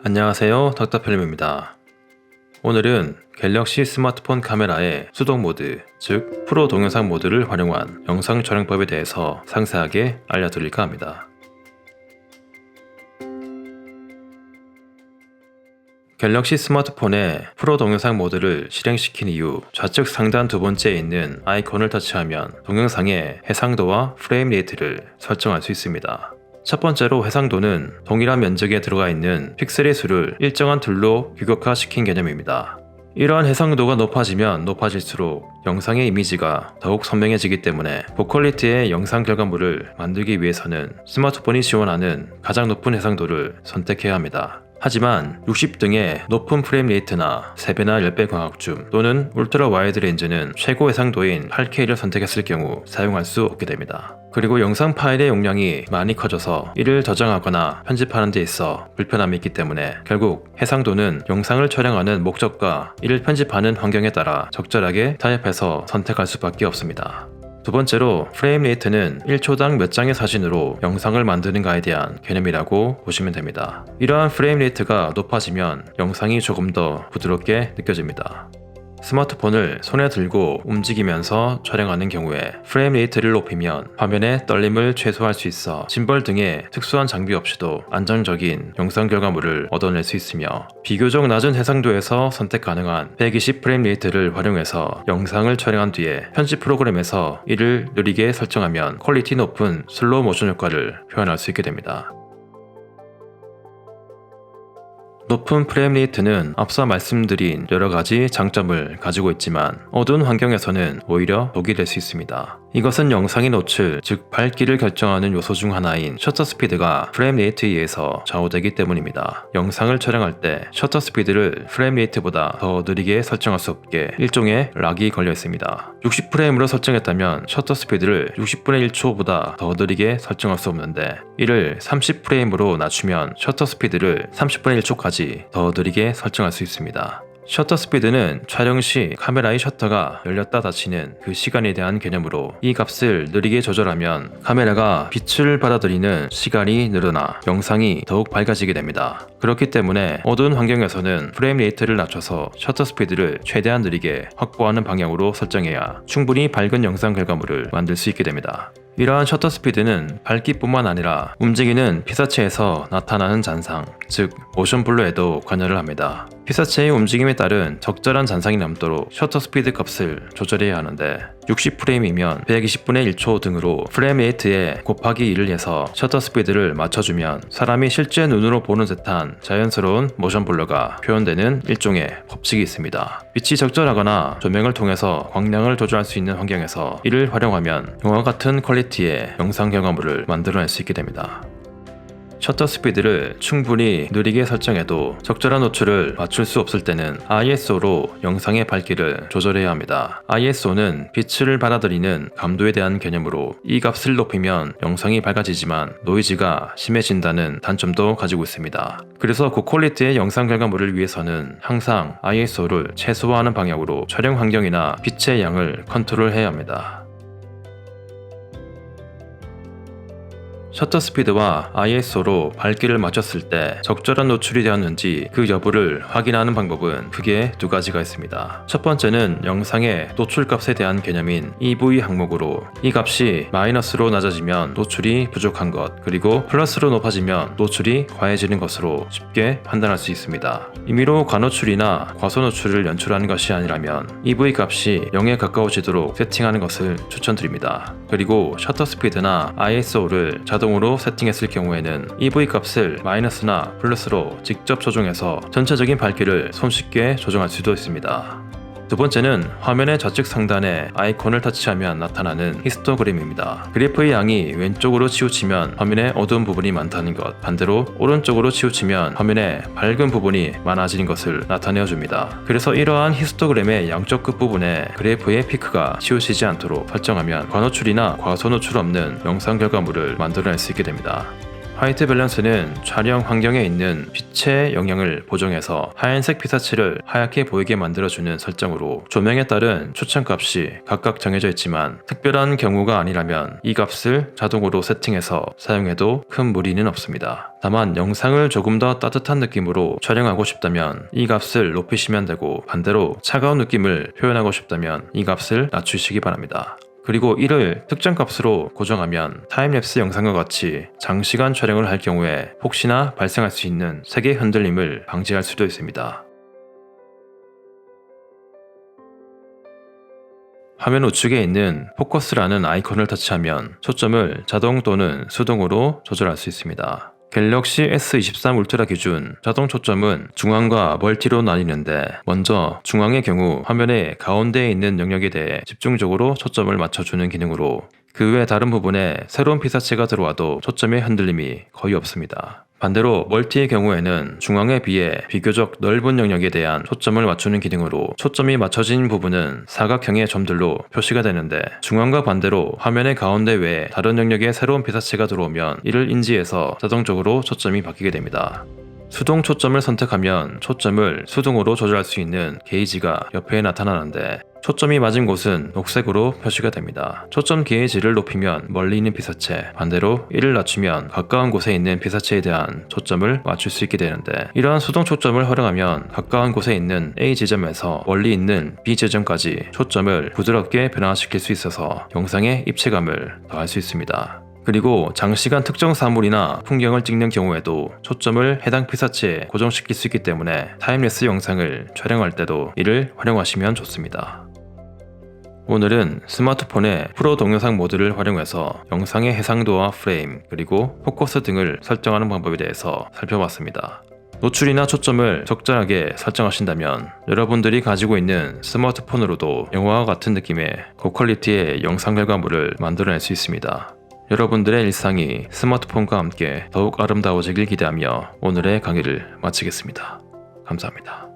안녕하세요, 닥터필름입니다. 오늘은 갤럭시 스마트폰 카메라의 수동 모드, 즉 프로 동영상 모드를 활용한 영상 촬영법에 대해서 상세하게 알려드릴까 합니다. 갤럭시 스마트폰의 프로 동영상 모드를 실행시킨 이후 좌측 상단 두 번째에 있는 아이콘을 터치하면 동영상의 해상도와 프레임 레이트를 설정할 수 있습니다. 첫 번째로 해상도는 동일한 면적에 들어가 있는 픽셀의 수를 일정한 틀로 규격화시킨 개념입니다. 이러한 해상도가 높아지면 높아질수록 영상의 이미지가 더욱 선명해지기 때문에 고퀄리티의 영상 결과물을 만들기 위해서는 스마트폰이 지원하는 가장 높은 해상도를 선택해야 합니다. 하지만 60 등의 높은 프레임 레이트나 3배나 10배 광학줌 또는 울트라 와이드 렌즈는 최고 해상도인 8K를 선택했을 경우 사용할 수 없게 됩니다. 그리고 영상 파일의 용량이 많이 커져서 이를 저장하거나 편집하는 데 있어 불편함이 있기 때문에 결국 해상도는 영상을 촬영하는 목적과 이를 편집하는 환경에 따라 적절하게 타협해서 선택할 수밖에 없습니다. 두 번째로 프레임 레이트는 1초당 몇 장의 사진으로 영상을 만드는가에 대한 개념이라고 보시면 됩니다. 이러한 프레임 레이트가 높아지면 영상이 조금 더 부드럽게 느껴집니다. 스마트폰을 손에 들고 움직이면서 촬영하는 경우에 프레임 레이트를 높이면 화면의 떨림을 최소화할 수 있어 짐벌 등의 특수한 장비 없이도 안정적인 영상 결과물을 얻어낼 수 있으며 비교적 낮은 해상도에서 선택 가능한 120 프레임 레이트를 활용해서 영상을 촬영한 뒤에 편집 프로그램에서 이를 느리게 설정하면 퀄리티 높은 슬로우 모션 효과를 표현할 수 있게 됩니다. 높은 프레임 레이트는 앞서 말씀드린 여러가지 장점을 가지고 있지만 어두운 환경에서는 오히려 독이 될 수 있습니다. 이것은 영상의 노출, 즉 밝기를 결정하는 요소 중 하나인 셔터 스피드가 프레임 레이트에 의해서 좌우되기 때문입니다. 영상을 촬영할 때 셔터 스피드를 프레임 레이트보다 더 느리게 설정할 수 없게 일종의 락이 걸려 있습니다. 60프레임으로 설정했다면 셔터 스피드를 60분의 1초보다 더 느리게 설정할 수 없는데 이를 30프레임으로 낮추면 셔터 스피드를 30분의 1초까지 더 느리게 설정할 수 있습니다. 셔터 스피드는 촬영 시 카메라의 셔터가 열렸다 닫히는 그 시간에 대한 개념으로 이 값을 느리게 조절하면 카메라가 빛을 받아들이는 시간이 늘어나 영상이 더욱 밝아지게 됩니다. 그렇기 때문에 어두운 환경에서는 프레임 레이트를 낮춰서 셔터 스피드를 최대한 느리게 확보하는 방향으로 설정해야 충분히 밝은 영상 결과물을 만들 수 있게 됩니다. 이러한 셔터 스피드는 밝기뿐만 아니라 움직이는 피사체에서 나타나는 잔상, 즉 모션 블러에도 관여를 합니다. 피사체의 움직임에 따른 적절한 잔상이 남도록 셔터 스피드 값을 조절해야 하는데 60프레임이면 120분의 1초 등으로 프레임 레이트에 곱하기 2를 해서 셔터 스피드를 맞춰주면 사람이 실제 눈으로 보는 듯한 자연스러운 모션 블러가 표현되는 일종의 법칙이 있습니다. 빛이 적절하거나 조명을 통해서 광량을 조절할 수 있는 환경에서 이를 활용하면 영화 같은 퀄리티의 영상 결과물을 만들어낼 수 있게 됩니다. 셔터 스피드를 충분히 느리게 설정해도 적절한 노출을 맞출 수 없을 때는 ISO로 영상의 밝기를 조절해야 합니다. ISO는 빛을 받아들이는 감도에 대한 개념으로 이 값을 높이면 영상이 밝아지지만 노이즈가 심해진다는 단점도 가지고 있습니다. 그래서 고퀄리티의 영상 결과물을 위해서는 항상 ISO를 최소화하는 방향으로 촬영 환경이나 빛의 양을 컨트롤해야 합니다. 셔터 스피드와 ISO로 밝기를 맞췄을 때 적절한 노출이 되었는지 그 여부를 확인하는 방법은 크게 두 가지가 있습니다. 첫 번째는 영상의 노출값에 대한 개념인 EV 항목으로 이 값이 마이너스로 낮아지면 노출이 부족한 것, 그리고 플러스로 높아지면 노출이 과해지는 것으로 쉽게 판단할 수 있습니다. 임의로 과노출이나 과소노출을 연출하는 것이 아니라면 EV 값이 0에 가까워지도록 세팅하는 것을 추천드립니다. 그리고 셔터 스피드나 ISO를 자동으로 세팅했을 경우에는 EV 값을 마이너스나 플러스로 직접 조정해서 전체적인 밝기를 손쉽게 조정할 수도 있습니다. 두 번째는 화면의 좌측 상단에 아이콘을 터치하면 나타나는 히스토그램입니다. 그래프의 양이 왼쪽으로 치우치면 화면에 어두운 부분이 많다는 것, 반대로 오른쪽으로 치우치면 화면에 밝은 부분이 많아지는 것을 나타내어 줍니다. 그래서 이러한 히스토그램의 양쪽 끝부분에 그래프의 피크가 치우치지 않도록 설정하면 과노출이나 과소노출 없는 영상 결과물을 만들어낼 수 있게 됩니다. 화이트 밸런스는 촬영 환경에 있는 빛의 영향을 보정해서 하얀색 피사체를 하얗게 보이게 만들어주는 설정으로 조명에 따른 초점값이 각각 정해져 있지만 특별한 경우가 아니라면 이 값을 자동으로 세팅해서 사용해도 큰 무리는 없습니다. 다만 영상을 조금 더 따뜻한 느낌으로 촬영하고 싶다면 이 값을 높이시면 되고 반대로 차가운 느낌을 표현하고 싶다면 이 값을 낮추시기 바랍니다. 그리고 이를 특정 값으로 고정하면 타임랩스 영상과 같이 장시간 촬영을 할 경우에 혹시나 발생할 수 있는 색의 흔들림을 방지할 수도 있습니다. 화면 우측에 있는 포커스라는 아이콘을 터치하면 초점을 자동 또는 수동으로 조절할 수 있습니다. 갤럭시 S23 울트라 기준 자동 초점은 중앙과 멀티로 나뉘는데 먼저 중앙의 경우 화면의 가운데에 있는 영역에 대해 집중적으로 초점을 맞춰주는 기능으로 그 외 다른 부분에 새로운 피사체가 들어와도 초점의 흔들림이 거의 없습니다. 반대로 멀티의 경우에는 중앙에 비해 비교적 넓은 영역에 대한 초점을 맞추는 기능으로 초점이 맞춰진 부분은 사각형의 점들로 표시가 되는데 중앙과 반대로 화면의 가운데 외에 다른 영역에 새로운 피사체가 들어오면 이를 인지해서 자동적으로 초점이 바뀌게 됩니다. 수동 초점을 선택하면 초점을 수동으로 조절할 수 있는 게이지가 옆에 나타나는데 초점이 맞은 곳은 녹색으로 표시가 됩니다. 초점 게이지를 높이면 멀리 있는 피사체, 반대로 이를 낮추면 가까운 곳에 있는 피사체에 대한 초점을 맞출 수 있게 되는데 이러한 수동 초점을 활용하면 가까운 곳에 있는 A 지점에서 멀리 있는 B 지점까지 초점을 부드럽게 변화시킬 수 있어서 영상의 입체감을 더할 수 있습니다. 그리고 장시간 특정 사물이나 풍경을 찍는 경우에도 초점을 해당 피사체에 고정시킬 수 있기 때문에 타임랩스 영상을 촬영할 때도 이를 활용하시면 좋습니다. 오늘은 스마트폰의 프로 동영상 모드를 활용해서 영상의 해상도와 프레임, 그리고 포커스 등을 설정하는 방법에 대해서 살펴봤습니다. 노출이나 초점을 적절하게 설정하신다면 여러분들이 가지고 있는 스마트폰으로도 영화와 같은 느낌의 고퀄리티의 영상 결과물을 만들어낼 수 있습니다. 여러분들의 일상이 스마트폰과 함께 더욱 아름다워지길 기대하며 오늘의 강의를 마치겠습니다. 감사합니다.